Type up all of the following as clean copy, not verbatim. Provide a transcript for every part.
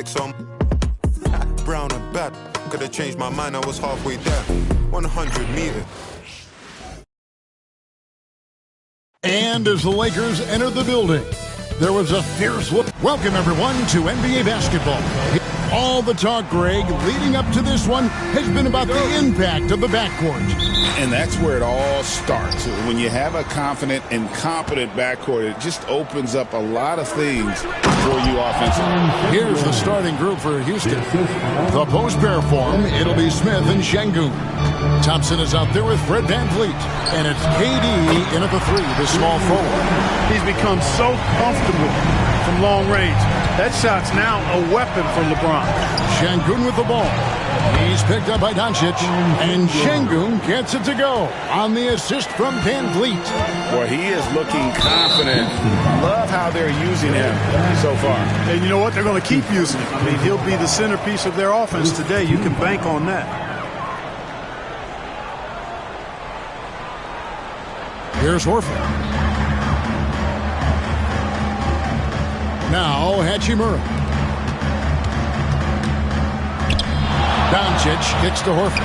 flicks on. Brown and bad. Could have changed my mind, I was halfway there. 100 meters. And as the Lakers entered the building, there was a fierce whoop. Welcome, everyone, to NBA basketball. All the talk, Greg, leading up to this one has been about the impact of the backcourt. And that's where it all starts. When you have a confident and competent backcourt, it just opens up a lot of things for you offensively. Here's the starting group for Houston. The post pair form, it'll be Smith and Şengün. Thompson is out there with Fred VanVleet. And it's KD in at the three, the small forward. He's become so comfortable from long range. That shot's now a weapon for LeBron. Şengün with the ball. He's picked up by Doncic, and Şengün gets it to go on the assist from VanVleet. Well, he is looking confident. Love how they're using him so far. And you know what? They're going to keep using him. I mean, he'll be the centerpiece of their offense today. You can bank on that. Here's Horford. Now Hachimura. Doncic kicks to Horford.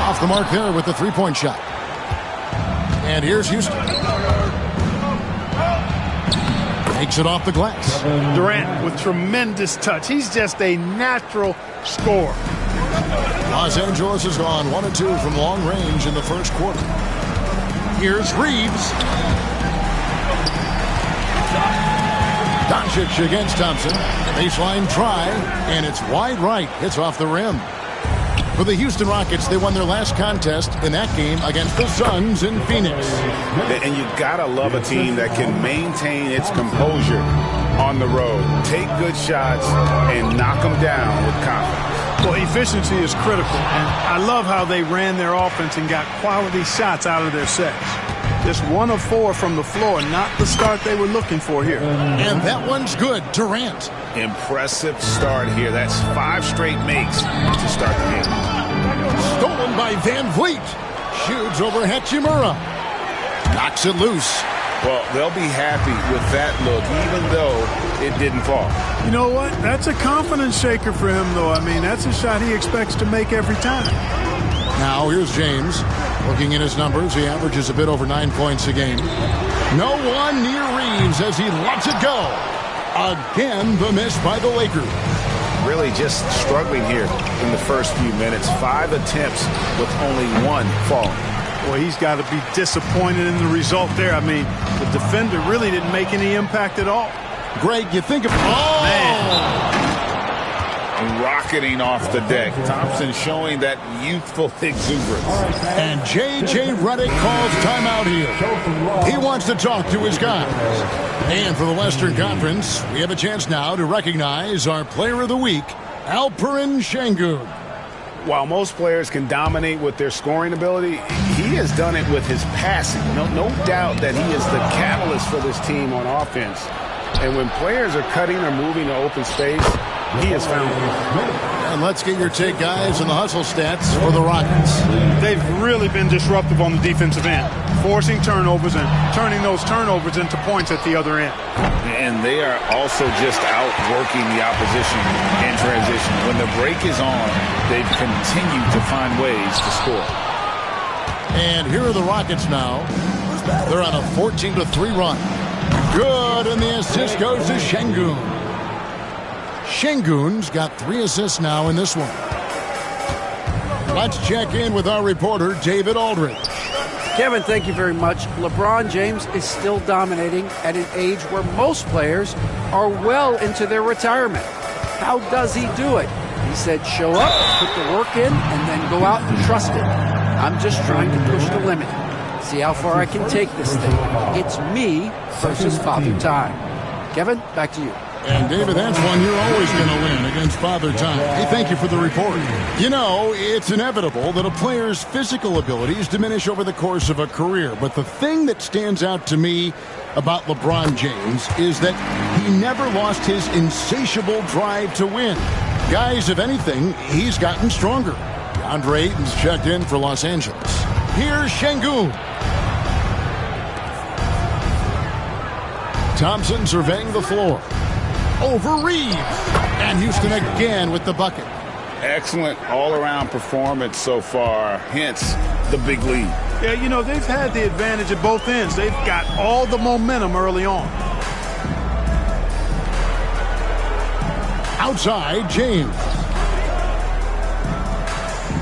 Off the mark there with the three-point shot. And here's Houston. Takes it off the glass. Durant with tremendous touch. He's just a natural scorer. Los Angeles has gone 1-2 from long range in the first quarter. Here's Reeves. Doncic against Thompson. Baseline try, and it's wide right. Hits off the rim. For the Houston Rockets, they won their last contest in that game against the Suns in Phoenix. And you've got to love a team that can maintain its composure on the road. Take good shots and knock them down with confidence. Well, efficiency is critical, and I love how they ran their offense and got quality shots out of their sets. Just 1 of 4 from the floor, not the start they were looking for here. And that one's good. Durant. Impressive start here. That's 5 straight makes to start the game. Stolen by VanVleet. Shoots over Hachimura. Knocks it loose. Well, they'll be happy with that look, even though it didn't fall. You know what? That's a confidence shaker for him, though. I mean, that's a shot he expects to make every time. Now here's James. Looking at his numbers, he averages a bit over 9 points a game. No one near Reeves as he lets it go. Again, the miss by the Lakers. Really just struggling here in the first few minutes. 5 attempts with only 1 falling. Well, he's got to be disappointed in the result there. I mean, the defender really didn't make any impact at all. Greg, you think of... Oh! Man. Rocketing off the deck. Thompson showing that youthful exuberance. And J.J. Redick calls timeout here. He wants to talk to his guys. And for the Western Conference, we have a chance now to recognize our Player of the Week, Alperen Şengün. While most players can dominate with their scoring ability, he has done it with his passing. No doubt that he is the catalyst for this team on offense. And when players are cutting or moving to open space, he has found it. And let's get your take, guys, on the hustle stats for the Rockets. They've really been disruptive on the defensive end, forcing turnovers and turning those turnovers into points at the other end. And they are also just outworking the opposition in transition. When the break is on, they've continued to find ways to score. And here are the Rockets now. They're on a 14-3 run. Good, and the assist goes to Şengün. Şengün's got 3 assists now in this one. Let's check in with our reporter, David Aldridge. Kevin, thank you very much. LeBron James is still dominating at an age where most players are well into their retirement. How does he do it? He said, show up, put the work in, and then go out and trust it. I'm just trying to push the limit. See how far I can take this thing. It's me versus Father Time. Kevin, back to you. And, David, that's one you're always going to win against Father Time. Hey, thank you for the report. You know, it's inevitable that a player's physical abilities diminish over the course of a career. But the thing that stands out to me about LeBron James is that he never lost his insatiable drive to win. Guys, if anything, he's gotten stronger. DeAndre Ayton's checked in for Los Angeles. Here's Şengün. Thompson surveying the floor. over Reeves. And Houston again with the bucket. Excellent all-around performance so far, hence the big lead. Yeah, you know, they've had the advantage at both ends. They've got all the momentum early on. Outside, James.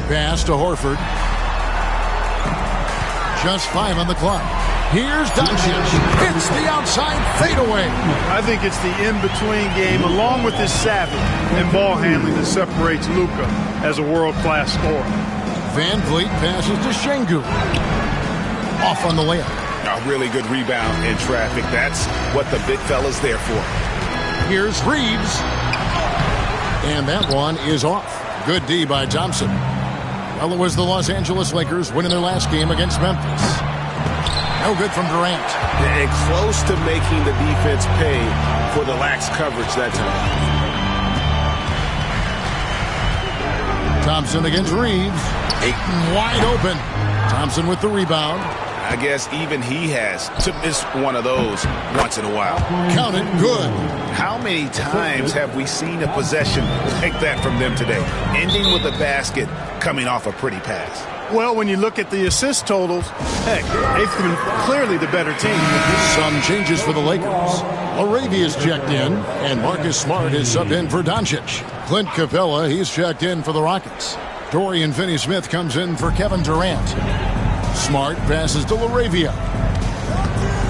Pass to Horford. Just 5 on the clock. Here's Doncic. Hits the outside fadeaway. I think it's the in-between game, along with his savvy and ball handling, that separates Luka as a world-class scorer. Van Vliet passes to Şengün. Off on the layup. A really good rebound in traffic. That's what the big fella's there for. Here's Reeves. And that one is off. Good D by Thompson. Well, it was the Los Angeles Lakers winning their last game against Memphis. No good from Durant. And close to making the defense pay for the lax coverage that time. Thompson against Reeves. Ayton wide open. Thompson with the rebound. I guess even he has to miss one of those once in a while. Count it, good. How many times have we seen a possession like that from them today? Ending with a basket, coming off a pretty pass. Well, when you look at the assist totals, heck, they've been clearly the better team. Some changes for the Lakers. Laravia's checked in, and Marcus Smart is subbed in for Doncic. Clint Capella, he's checked in for the Rockets. Dorian Finney-Smith comes in for Kevin Durant. Smart passes to Laravia.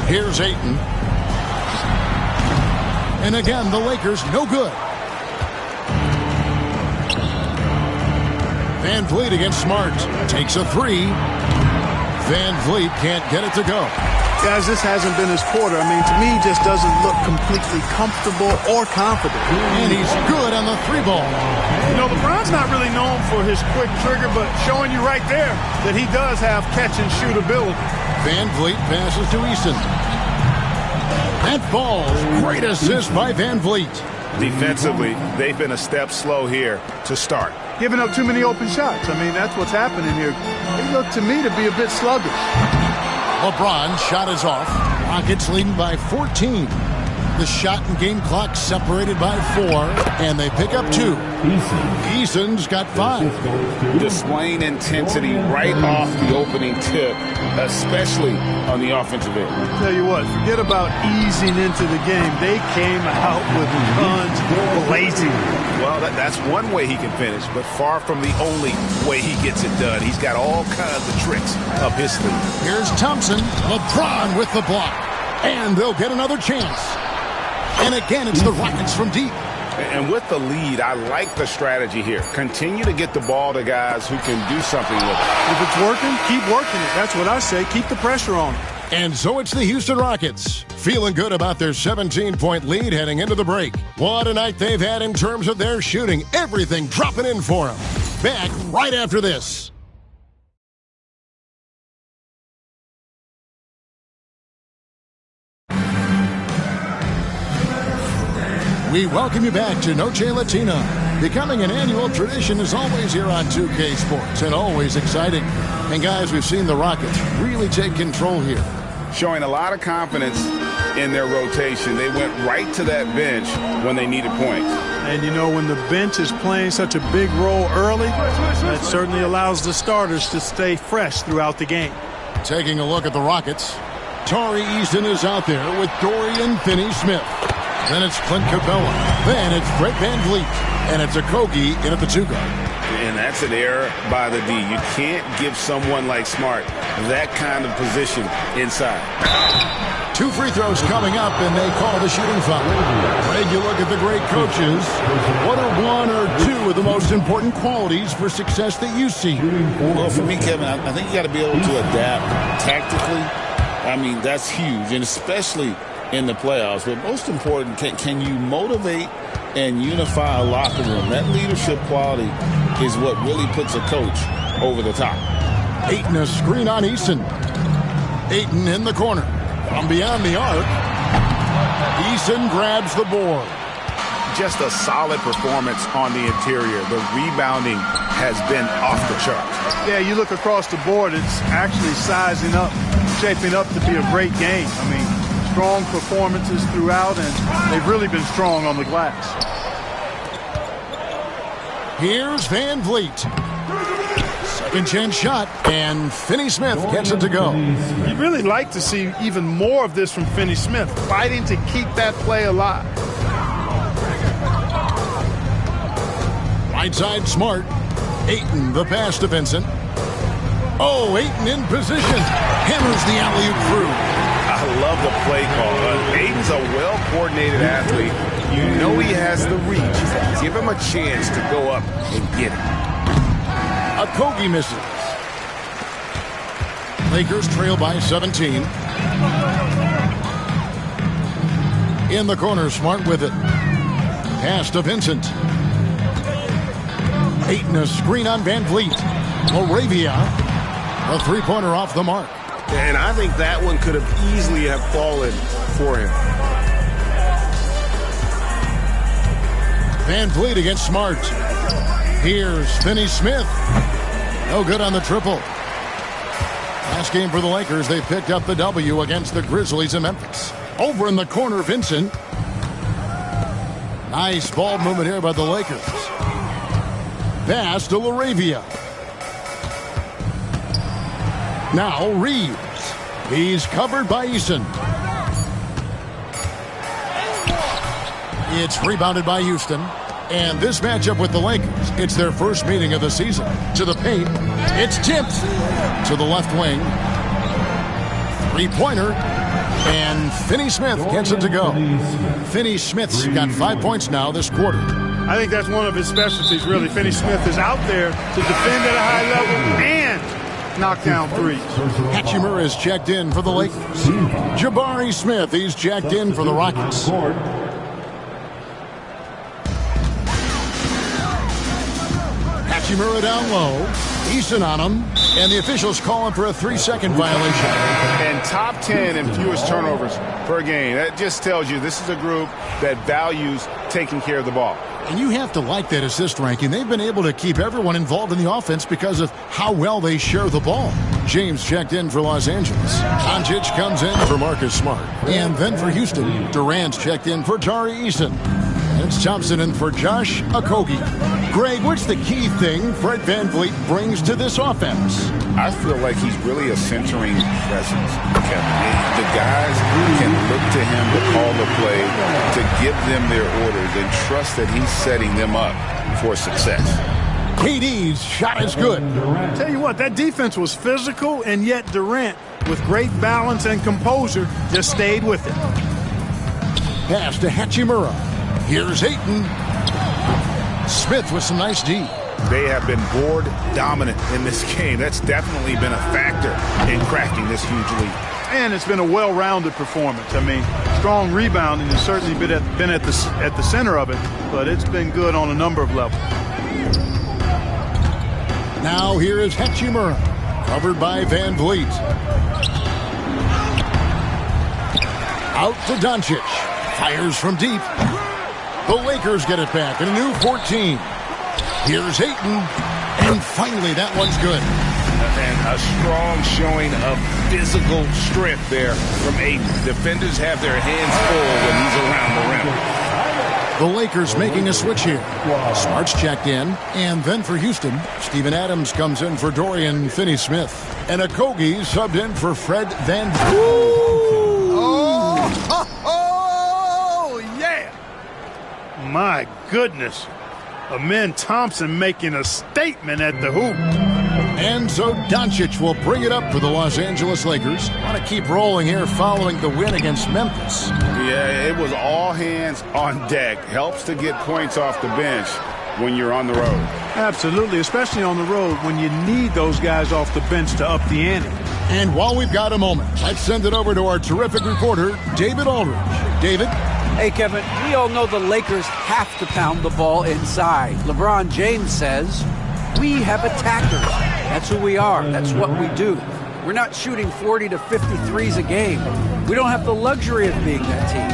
Here's Ayton. And again, the Lakers no good. Van Vliet against Smart. Takes a three. Van Vliet can't get it to go. Guys, this hasn't been his quarter. I mean, to me, he just doesn't look completely comfortable or confident. And he's good on the three ball. You know, LeBron's not really known for his quick trigger, but showing you right there that he does have catch-and-shoot ability. Van Vliet passes to Eason. That falls. Great assist by Van Vliet. Defensively, they've been a step slow here to start. Giving up too many open shots. I mean, that's what's happening here. They look to me to be a bit sluggish. LeBron's shot is off. Rockets leading by 14. The shot and game clock separated by 4, and they pick up 2. Eason's got 5. Displaying intensity right off the opening tip, especially on the offensive end. I'll tell you what, forget about easing into the game. They came out with guns blazing. Well, that's one way he can finish, but far from the only way he gets it done. He's got all kinds of tricks up his sleeve. Here's Thompson. LeBron with the block. And they'll get another chance. And again, it's the Rockets from deep. And with the lead, I like the strategy here. Continue to get the ball to guys who can do something with it. If it's working, keep working it. That's what I say. Keep the pressure on. And so it's the Houston Rockets, feeling good about their 17-point lead heading into the break. What a night they've had in terms of their shooting. Everything dropping in for them. Back right after this. We welcome you back to Noche Latina. Becoming an annual tradition is always here on 2K Sports and always exciting. And guys, we've seen the Rockets really take control here. Showing a lot of confidence in their rotation. They went right to that bench when they needed points. And you know, when the bench is playing such a big role early, that certainly allows the starters to stay fresh throughout the game. Taking a look at the Rockets, Tari Eason is out there with Dorian Finney-Smith. Then it's Clint Capella. Then it's Fred Van Vliet. And it's Okogie in at the 2 guard. And that's an error by the D. You can't give someone like Smart that kind of position inside. 2 free throws coming up, and they call the shooting foul. Greg, you look at the great coaches. What are 1 or 2 of the most important qualities for success that you see? Well, for me, Kevin, I think you got to be able to adapt tactically. I mean, that's huge, and especially in the playoffs. But most important, can you motivate and unify a locker room? That leadership quality is what really puts a coach over the top. Ayton a screen on Eason. Ayton in the corner. From beyond the arc, Eason grabs the board. Just a solid performance on the interior. The rebounding has been off the charts. Yeah, you look across the board, it's actually sizing up, shaping up to be a great game. I mean, strong performances throughout, and they've really been strong on the glass. Here's Van Vliet. Second chance shot, and Finney-Smith gets it to go. You'd really like to see even more of this from Finney-Smith, fighting to keep that play alive. Right side, Smart. Ayton, the pass to Vincent. Oh, Ayton in position. Hammers the alley-oop through. I love the play call. Ayton's a well-coordinated athlete. You know he has the reach. Give him a chance to go up and get it. Okogie misses. Lakers trail by 17. In the corner, Smart with it. Pass to Vincent. Ayton, a screen on Van Vliet. Laravia, a three-pointer off the mark. And I think that one could have easily have fallen for him. Van Vliet against Smart. Here's Finney-Smith. No good on the triple. Last game for the Lakers, they picked up the W against the Grizzlies in Memphis. Over in the corner, Vincent. Nice ball movement here by the Lakers. Pass to Laravia. Now Reeves. He's covered by Eason. It's rebounded by Houston. And this matchup with the Lakers, it's their first meeting of the season. To the paint. It's tipped to the left wing. Three-pointer. And Finney-Smith gets it to go. Finney-Smith's got 5 points now this quarter. I think that's one of his specialties, really. Finney-Smith is out there to defend at a high level and knock down threes. Hachimura is checked in for the Lakers. Jabari Smith, he's checked in for the Rockets. Hachimura down low. Eason on him. And the officials calling for a 3-second violation. And top 10 in fewest turnovers per game. That just tells you this is a group that values taking care of the ball. And you have to like that assist ranking. They've been able to keep everyone involved in the offense because of how well they share the ball. James checked in for Los Angeles. Doncic comes in for Marcus Smart. And then for Houston, Durant's checked in for Tari Eason. It's Thompson in for Josh Okogie. Greg, what's the key thing Fred VanVleet brings to this offense? I feel like he's really a centering presence. The guys can look to him to call the play, to give them their orders, and trust that he's setting them up for success. KD's shot is good. Tell you what, that defense was physical, and yet Durant, with great balance and composure, just stayed with it. Pass to Hachimura. Here's Ayton. Smith with some nice D. They have been board dominant in this game. That's definitely been a factor in cracking this huge lead. And it's been a well-rounded performance. I mean, strong rebounding has certainly been at the center of it, but it's been good on a number of levels. Now here is Hachimura, covered by Van Vliet. Out to Doncic. Fires from deep. The Lakers get it back in a new 14. Here's Ayton. And finally, that one's good. And a strong showing of physical strength there from Ayton. Defenders have their hands full when he's around the rim. The Lakers making a switch here. Smart's checked in. And then for Houston, Steven Adams comes in for Dorian Finney-Smith. And Okogie subbed in for Fred VanVleet. My goodness. Amen Thompson making a statement at the hoop. And so Doncic will bring it up for the Los Angeles Lakers. Want to keep rolling here following the win against Memphis. Yeah, it was all hands on deck. Helps to get points off the bench when you're on the road. Absolutely, especially on the road when you need those guys off the bench to up the ante. And while we've got a moment, let's send it over to our terrific reporter, David Aldridge. David? Hey, Kevin, we all know the Lakers have to pound the ball inside. LeBron James says, we have attackers. That's who we are. That's what we do. We're not shooting 40 to 53s a game. We don't have the luxury of being that team.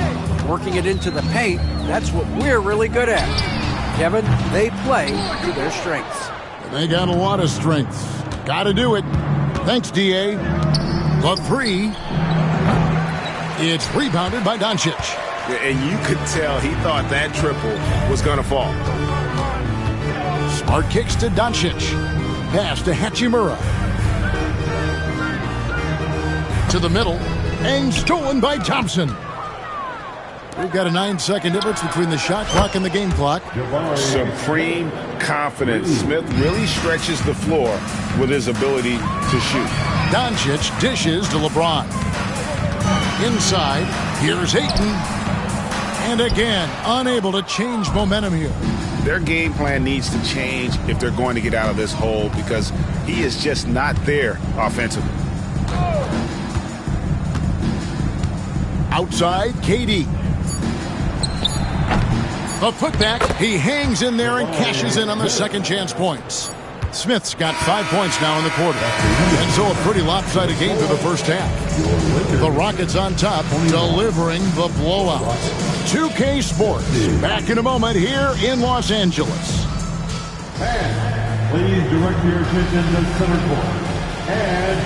Working it into the paint, that's what we're really good at. Kevin, they play to their strengths. They got a lot of strengths. Got to do it. Thanks, D.A. The three It's rebounded by Doncic. And you could tell he thought that triple was going to fall. Smart kicks to Doncic. Pass to Hachimura. To the middle. And stolen by Thompson. We've got a 9-second difference between the shot clock and the game clock. Supreme confidence. Smith really stretches the floor with his ability to shoot. Doncic dishes to LeBron. Inside, here's Ayton. And again, unable to change momentum here. Their game plan needs to change if they're going to get out of this hole because he is just not there offensively. Outside, KD. A putback. He hangs in there and cashes in on the second chance points. Smith's got 5 points now in the quarter. And so a pretty lopsided game for the first half. The Rockets on top, delivering the blowout. 2K Sports, back in a moment here in Los Angeles. And please direct your attention to center court. And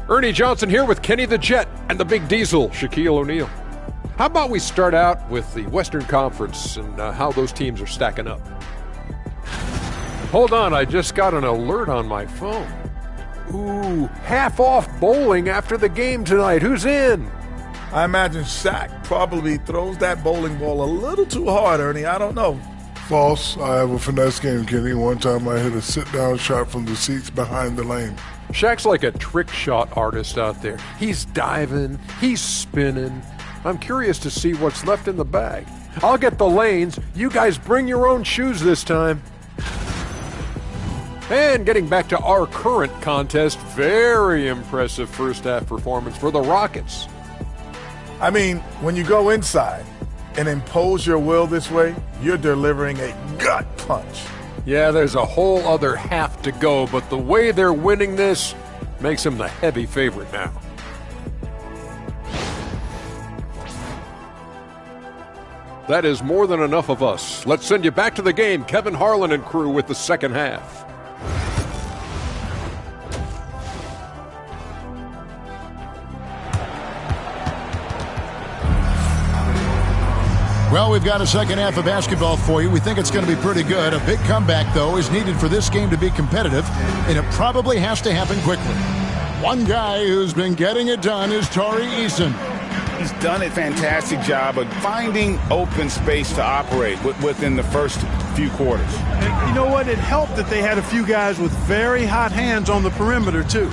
Ernie Johnson here with Kenny the Jet and the Big Diesel, Shaquille O'Neal. How about we start out with the Western Conference and how those teams are stacking up? Hold on, I just got an alert on my phone. Ooh, half-off bowling after the game tonight. Who's in? I imagine Shaq probably throws that bowling ball a little too hard, Ernie. I don't know. False. I have a finesse game, Kenny. One time I hit a sit-down shot from the seats behind the lane. Shaq's like a trick shot artist out there. He's diving, he's spinning. I'm curious to see what's left in the bag. I'll get the lanes. You guys bring your own shoes this time. And getting back to our current contest, very impressive first half performance for the Rockets. I mean, when you go inside and impose your will this way, you're delivering a gut punch. Yeah, there's a whole other half to go, but the way they're winning this makes them the heavy favorite now. That is more than enough of us. Let's send you back to the game. Kevin Harlan and crew with the second half. Well, we've got a second half of basketball for you. We think it's going to be pretty good. A big comeback, though, is needed for this game to be competitive, and it probably has to happen quickly. One guy who's been getting it done is Tari Eason. He's done a fantastic job of finding open space to operate within the first few quarters. And you know what? It helped that they had a few guys with very hot hands on the perimeter, too.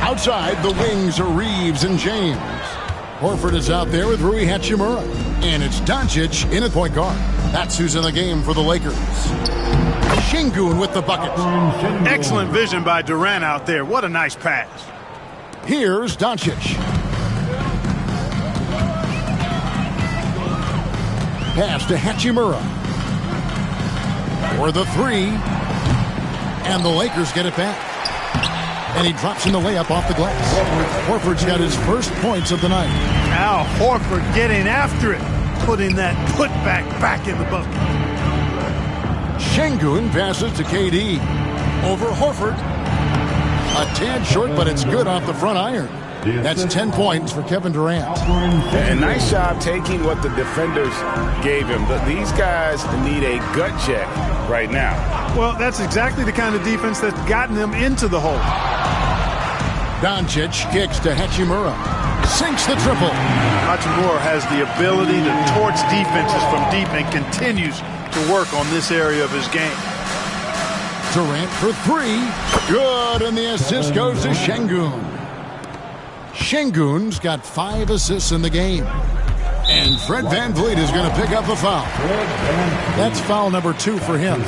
Outside, the wings are Reeves and James. Horford is out there with Rui Hachimura. And it's Doncic in at point guard. That's who's in the game for the Lakers. Şengün with the bucket. Excellent vision by Durant out there. What a nice pass. Here's Doncic. Pass to Hachimura. For the three. And the Lakers get it back. And he drops in the layup off the glass. Horford's got his first points of the night. Now Horford getting after it, putting that putback back in the bucket. Şengün passes to KD. Over Horford. A tad short, but it's good off the front iron. That's 10 points for Kevin Durant. And nice job taking what the defenders gave him. But these guys need a gut check right now. Well, that's exactly the kind of defense that's gotten them into the hole. Doncic kicks to Hachimura. Sinks the triple. Hachimura has the ability to torch defenses from deep and continues to work on this area of his game. Durant for three. Good, and the assist goes to Şengün. Şengün's got 5 assists in the game. And Fred VanVleet is going to pick up the foul. That's foul number 2 for him.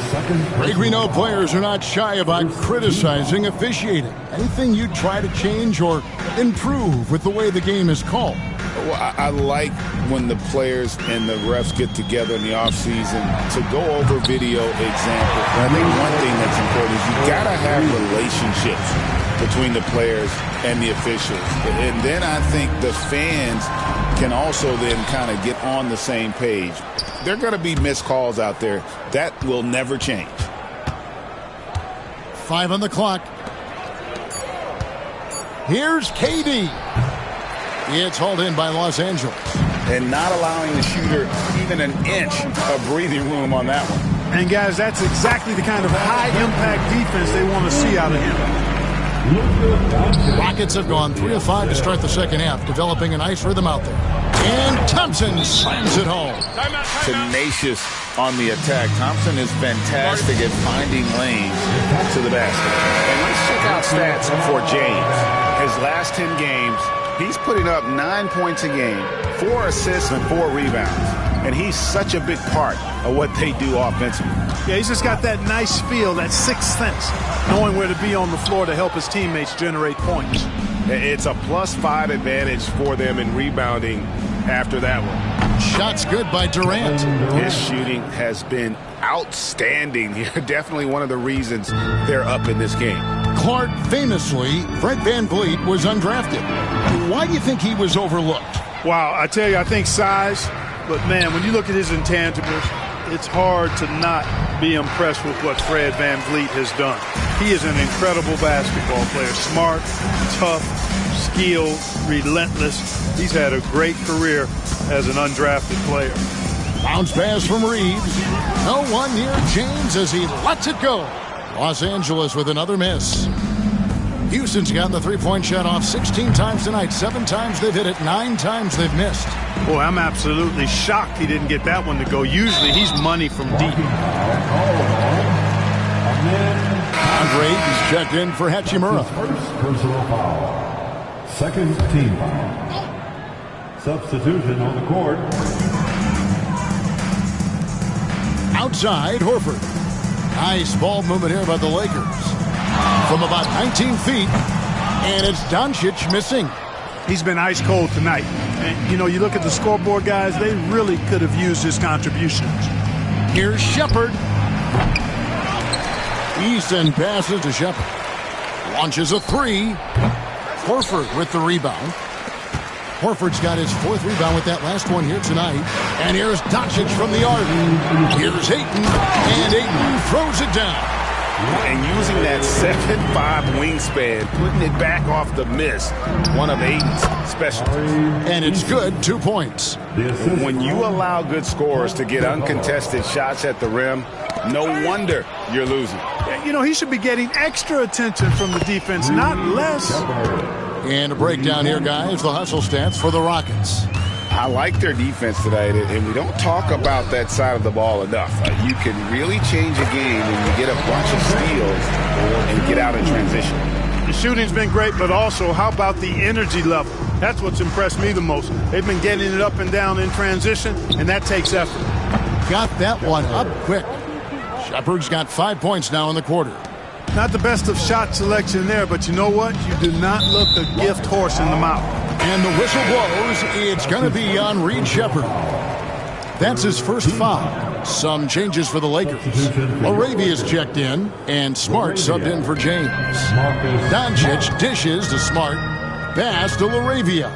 Greg, we know players are not shy about criticizing officiating. Anything you try to change or improve with the way the game is called? Well, I like when the players and the refs get together in the offseason to go over video examples. I think one thing that's important is you got to have relationships between the players and the officials. And then I think the fans can also then kind of get on the same page. There are going to be missed calls out there. That will never change. 5 on the clock. Here's KD. It's hauled in by Los Angeles. And not allowing the shooter even an inch of breathing room on that one. And, guys, that's exactly the kind of high-impact defense they want to see out of him. Rockets have gone 3 of 5 to start the second half, developing a nice rhythm out there. And Thompson slams it home. Tenacious on the attack. Thompson is fantastic at finding lanes to the basket. And let's check out stats for James. His last 10 games, he's putting up 9 points a game, 4 assists, and 4 rebounds. And he's such a big part of what they do offensively. Yeah, he's just got that nice feel, that sixth sense, knowing where to be on the floor to help his teammates generate points. It's a +5 advantage for them in rebounding after that one. Shot's good by Durant. His shooting has been outstanding. Definitely one of the reasons they're up in this game. Clark, famously, Fred VanVleet was undrafted. Why do you think he was overlooked? Wow, I tell you, I think size. But, man, when you look at his intangibles, it's hard to not be impressed with what Fred VanVleet has done. He is an incredible basketball player. Smart, tough, skilled, relentless. He's had a great career as an undrafted player. Bounce pass from Reeves. No one near James as he lets it go. Los Angeles with another miss. Houston's gotten the three-point shot off 16 times tonight. 7 times they've hit it, 9 times they've missed. Boy, I'm absolutely shocked he didn't get that one to go. Usually he's money from deep. Andre is checked in for Hachimura. First personal foul. Second team foul. Substitution on the court. Outside, Horford. Nice ball movement here by the Lakers. From about 19 feet, and it's Doncic missing. He's been ice cold tonight. And, you know, you look at the scoreboard, guys, they really could have used his contributions. Here's Shepard. Easton passes to Shepard. Launches a 3. Horford with the rebound. Horford's got his 4th rebound with that last one here tonight. And here's Doncic from the arc. Here's Ayton, and Ayton throws it down. And using that 7'5" wingspan, putting it back off the miss, one of Ayton's specialties. And it's good, 2 points. When you allow good scorers to get uncontested shots at the rim, no wonder you're losing. You know, he should be getting extra attention from the defense, not less. And a breakdown here, guys, the hustle stats for the Rockets. I like their defense tonight, and we don't talk about that side of the ball enough. You can really change a game when you get a bunch of steals and get out in transition. The shooting's been great, but also how about the energy level? That's what's impressed me the most. They've been getting it up and down in transition, and that takes effort. Got that one up quick. Shepard's got 5 points now in the quarter. Not the best of shot selection there, but you know what? You do not look a gift horse in the mouth. And the whistle blows. It's going to be on Reed Shepard. That's his first foul. Some changes for the Lakers. Laravia's checked in, and Smart subbed in for James. Doncic dishes to Smart. Pass to Laravia.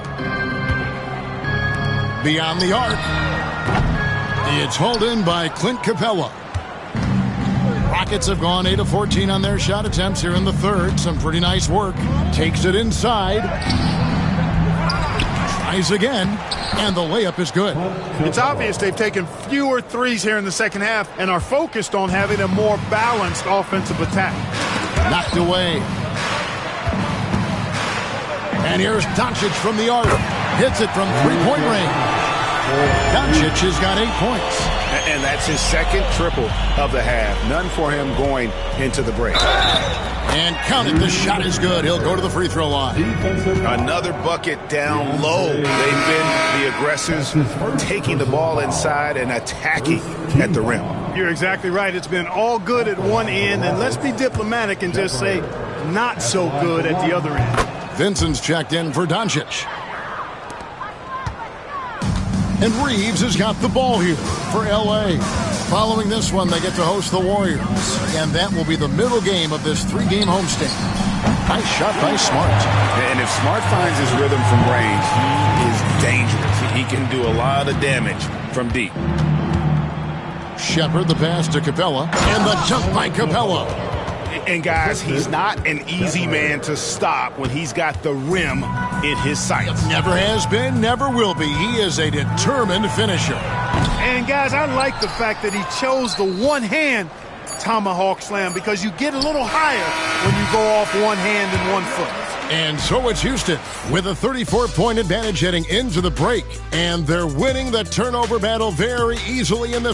Beyond the arc. It's hauled in by Clint Capella. Rockets have gone 8 of 14 on their shot attempts here in the third. Some pretty nice work. Takes it inside. Tries again, and the layup is good. It's obvious they've taken fewer threes here in the second half and are focused on having a more balanced offensive attack. Knocked away. And here's Doncic from the arc. Hits it from three-point range. Doncic has got 8 points. And that's his second triple of the half. None for him going into the break. And count it, the shot is good. He'll go to the free throw line. Another bucket down low. They've been the aggressors, taking the ball inside and attacking at the rim. You're exactly right. It's been all good at one end, and let's be diplomatic and just say not so good at the other end. Vincent's checked in for Doncic. And Reeves has got the ball here for L.A. Following this one, they get to host the Warriors. And that will be the middle game of this 3-game homestand. Nice shot by Smart. And if Smart finds his rhythm from range, he is dangerous. He can do a lot of damage from deep. Shepard, the pass to Capella. And the jump by Capella. And guys, he's not an easy man to stop when he's got the rim in his sights. Never has been, never will be. He is a determined finisher. And guys, I like the fact that he chose the one-hand tomahawk slam because you get a little higher when you go off one hand and one foot. And so it's Houston with a 34-point advantage heading into the break. And they're winning the turnover battle very easily in the...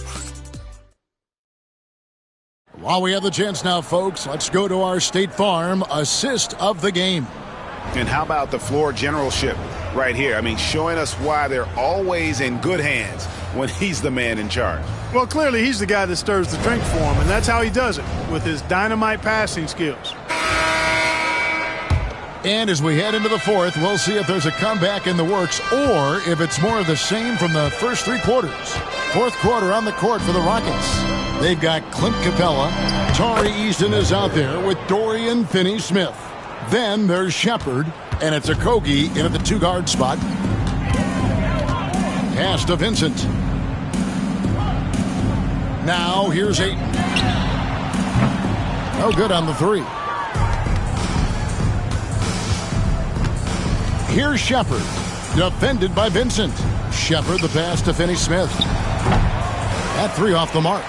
While we have the chance now, folks, let's go to our State Farm assist of the game. And how about the floor generalship right here? I mean, showing us why they're always in good hands when he's the man in charge. Well, clearly he's the guy that stirs the drink for him, and that's how he does it, with his dynamite passing skills. And as we head into the fourth, we'll see if there's a comeback in the works or if it's more of the same from the first three quarters. Fourth quarter on the court for the Rockets. They've got Clint Capella. Tari Eason is out there with Dorian Finney-Smith. Then there's Shepard, and it's Okogie in at the two-guard spot. Pass to Vincent. Now here's Ayton. No good on the three. Here's Shepard, defended by Vincent. Shepard, the pass to Finney-Smith. That three off the mark.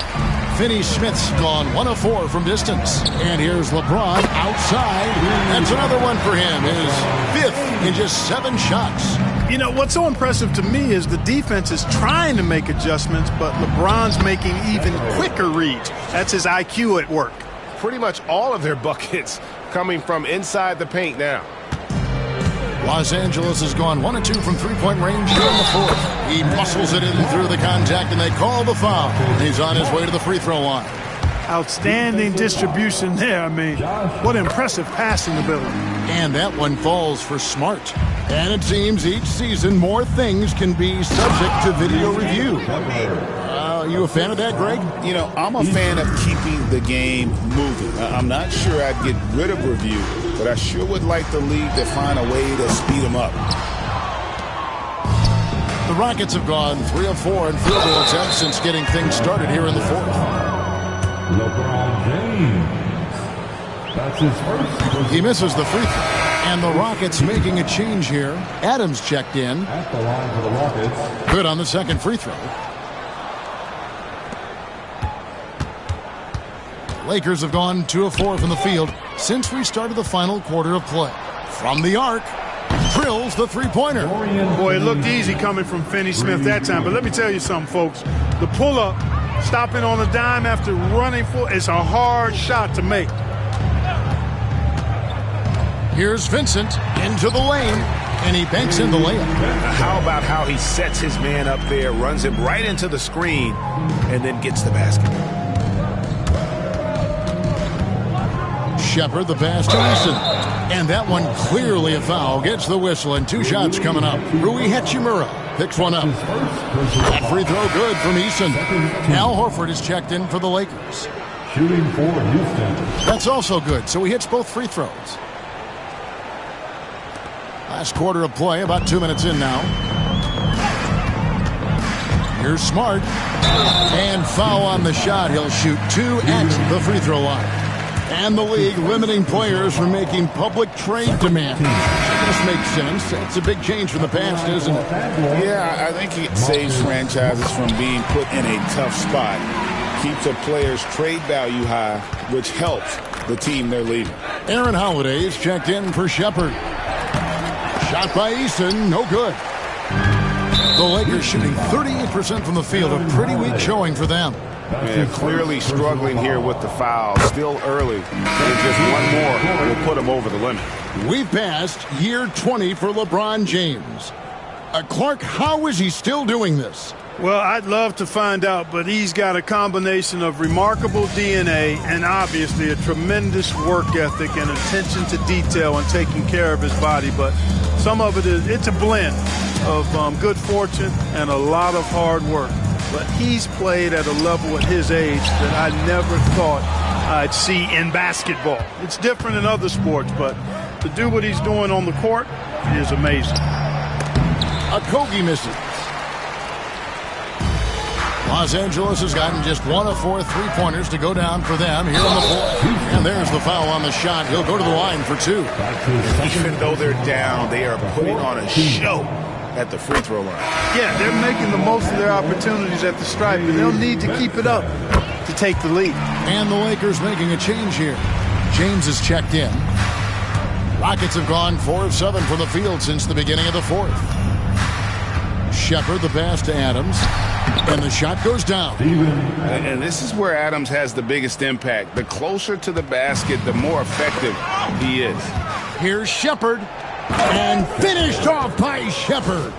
Finney-Smith's gone 1 of 4 from distance. And here's LeBron outside. That's another one for him. His fifth in just 7 shots. You know, what's so impressive to me is the defense is trying to make adjustments, but LeBron's making even quicker reads. That's his IQ at work. Pretty much all of their buckets coming from inside the paint now. Los Angeles has gone 1 of 2 from three-point range here in the fourth. He muscles it in through the contact, and they call the foul. He's on his way to the free throw line. Outstanding distribution there. I mean, what impressive passing ability. And that one falls for Smart. And it seems each season more things can be subject to video review. You a fan of that, Greg? You know, I'm a fan of keeping the game moving. I'm not sure I'd get rid of review, but I sure would like the league to find a way to speed them up. The Rockets have gone 3 of 4 in field goal attempts since getting things started here in the fourth. LeBron James. That's his first. He misses the free throw. And the Rockets making a change here. Adams checked in. At the line for the Rockets. Good on the second free throw. Lakers have gone 2 of 4 from the field since we started the final quarter of play. From the arc, drills the three-pointer. Boy, it looked easy coming from Finney-Smith that time, but let me tell you something, folks. The pull-up, stopping on a dime after running full, it's a hard shot to make. Here's Vincent into the lane, and he banks in the layup. How about how he sets his man up there, runs him right into the screen, and then gets the basket. Shepard, the pass to Eason. And that one clearly a foul. Gets the whistle, and 2 shots coming up. Rui Hachimura picks one up. That free throw good from Eason. Al Horford is checked in for the Lakers. Shooting for Houston. That's also good, so he hits both free throws. Last quarter of play, about 2 minutes in now. Here's Smart. And foul on the shot. He'll shoot 2 at the free throw line. And the league limiting players from making public trade demands. This makes sense. It's a big change from the past, isn't it? Yeah, I think it saves franchises from being put in a tough spot. Keeps a player's trade value high, which helps the team they're leaving. Aaron Holiday is checked in for Shepard. Shot by Eason, no good. The Lakers shooting 38% from the field, a pretty weak showing for them. Yeah, clearly struggling here with the foul. Still early. And just one more will put him over the limit. We've passed year 20 for LeBron James. Clark, how is he still doing this? Well, I'd love to find out, but he's got a combination of remarkable DNA and obviously a tremendous work ethic and attention to detail and taking care of his body. But some of it's a blend of good fortune and a lot of hard work. But he's played at a level at his age that I never thought I'd see in basketball. It's different in other sports, but to do what he's doing on the court is amazing. Okogie misses. Los Angeles has gotten just 1 of 4 three-pointers to go down for them here in the fourth. And there's the foul on the shot. He'll go to the line for 2. Even though they're down, they are putting on a show at the free throw line. Yeah, they're making the most of their opportunities at the stripe, and they'll need to keep it up to take the lead. And the Lakers making a change here. James is checked in. Rockets have gone 4 of 7 from the field since the beginning of the fourth. Shepard the pass to Adams. And the shot goes down. And this is where Adams has the biggest impact. The closer to the basket, the more effective he is. Here's Shepard. And finished off by Shepard.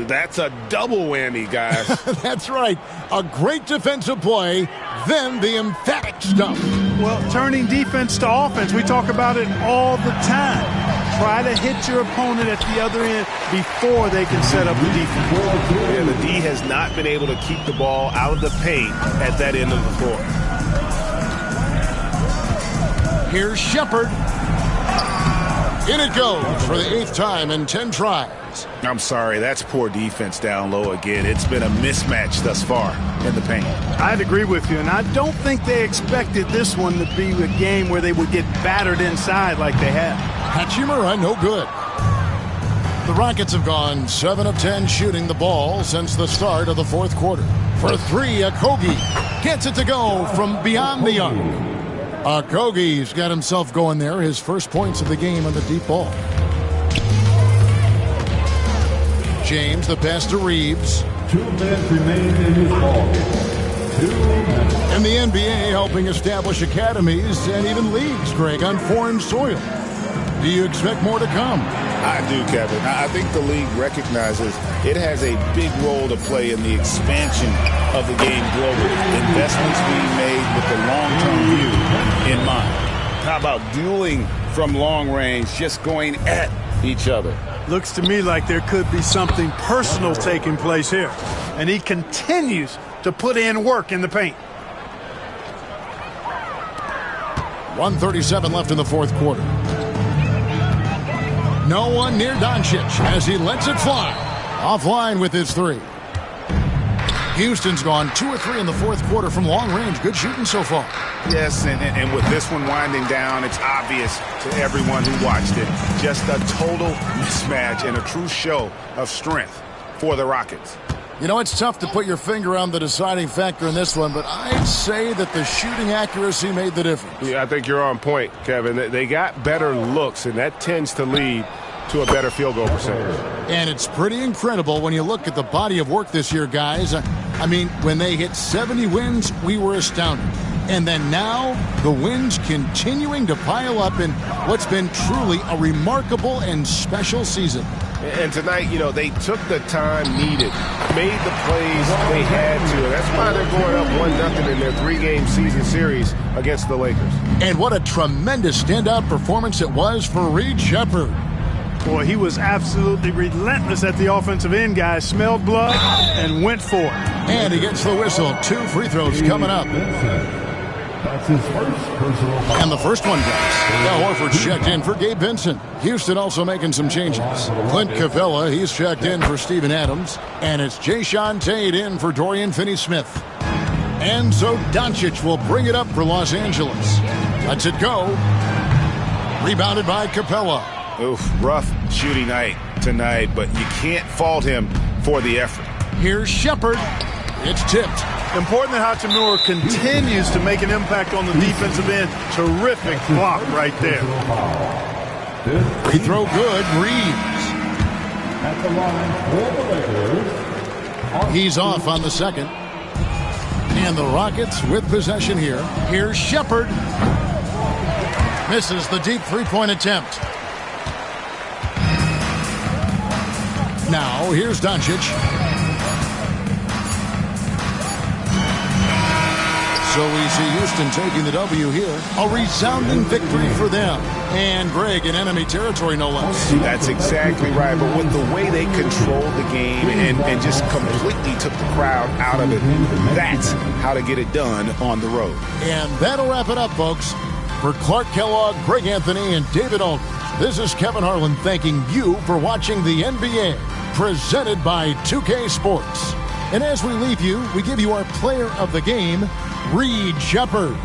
That's a double whammy, guys. That's right. A great defensive play, then the emphatic stuff. Well, turning defense to offense, we talk about it all the time. Try to hit your opponent at the other end before they can set up the defense. Yeah, the D has not been able to keep the ball out of the paint at that end of the floor. Here's Shepard. In it goes for the 8th time in 10 tries. I'm sorry, that's poor defense down low again. It's been a mismatch thus far in the paint. I'd agree with you, and I don't think they expected this one to be a game where they would get battered inside like they have. Hachimura, no good. The Rockets have gone 7 of 10 shooting the ball since the start of the fourth quarter. For 3, Okogie gets it to go from beyond the arc. Okogie's got himself going there, his first points of the game on the deep ball. James, the pass to Reeves. 2 minutes remain in this ball game. 2 minutes. And the NBA helping establish academies and even leagues, Greg, on foreign soil. Do you expect more to come? I do, Kevin. I think the league recognizes it has a big role to play in the expansion of the game globally. Investments being made with the long-term view in mind. How about dueling from long range, just going at each other? Looks to me like there could be something personal taking place here. And he continues to put in work in the paint. 1:37 left in the fourth quarter. No one near Doncic as he lets it fly. Offline with his 3. Houston's gone 2 of 3 in the fourth quarter from long range. Good shooting so far. Yes, and with this one winding down, it's obvious to everyone who watched it. Just a total mismatch and a true show of strength for the Rockets. You know, it's tough to put your finger on the deciding factor in this one, but I'd say that the shooting accuracy made the difference. Yeah, I think you're on point, Kevin. They got better looks, and that tends to lead to a better field goal percentage. And it's pretty incredible when you look at the body of work this year, guys. I mean, when they hit 70 wins, we were astounded. And then now, the wins continuing to pile up in what's been truly a remarkable and special season. And tonight, you know, they took the time needed, made the plays they had to, and that's why they're going up 1-0 in their 3-game season series against the Lakers. And what a tremendous standout performance it was for Reed Shepard. Boy, he was absolutely relentless at the offensive end, guys. Smelled blood and went for it. And he gets the whistle. 2 free throws coming up. That's his first personal foul. And the first one goes. Now Horford's checked in for Gabe Vincent. Houston also making some changes. Clint Capella, he's checked in for Steven Adams. And it's Jayshawn Tate in for Dorian Finney-Smith. And so Doncic will bring it up for Los Angeles. Lets it go. Rebounded by Capella. Oof, rough shooting night tonight, but you can't fault him for the effort. Here's Shepard. It's tipped. Important that Hachimura continues to make an impact on the defensive end. Terrific block right there. Free throw good. Reeves. At the line for the Lakers. He's off on the second. And the Rockets with possession here. Here's Shepard. Misses the deep three-point attempt. Now, here's Doncic. So we see Houston taking the W here. A resounding victory for them. And Greg in enemy territory, no less. That's exactly right. But with the way they controlled the game and just completely took the crowd out of it, that's how to get it done on the road. And that'll wrap it up, folks. For Clark Kellogg, Greg Anthony, and David Aldridge, this is Kevin Harlan thanking you for watching the NBA, presented by 2K Sports. And as we leave you, we give you our player of the game, Reed Shepherd.